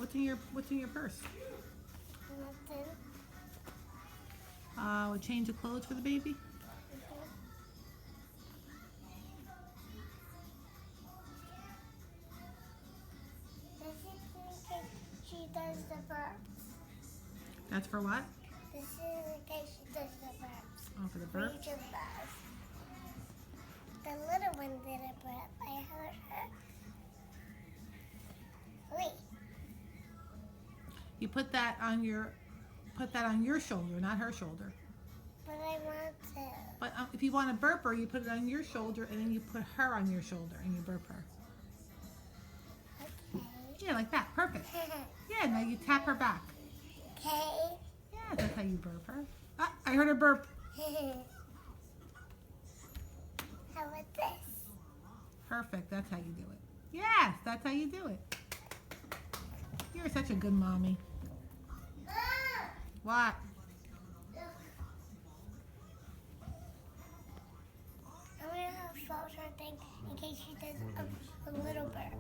What's in your purse? Nothing. A change of clothes for the baby? This is in case she does the burps. That's for what? This is in case she does the burps. Oh, for the For burp? each of us. The little one did a burp. I heard her. Wait. You put that on your shoulder, not her shoulder. But I want to. But if you want to burp her, you put it on your shoulder, and then you put her on your shoulder, and you burp her. Okay. Yeah, like that. Perfect. Yeah, now you tap her back. Okay. Yeah, that's how you burp her. Ah, I heard her burp. How about this? Perfect. That's how you do it. Yes, that's how you do it. You're such a good mommy. What? I'm going to hold her thing in case she does a little burp.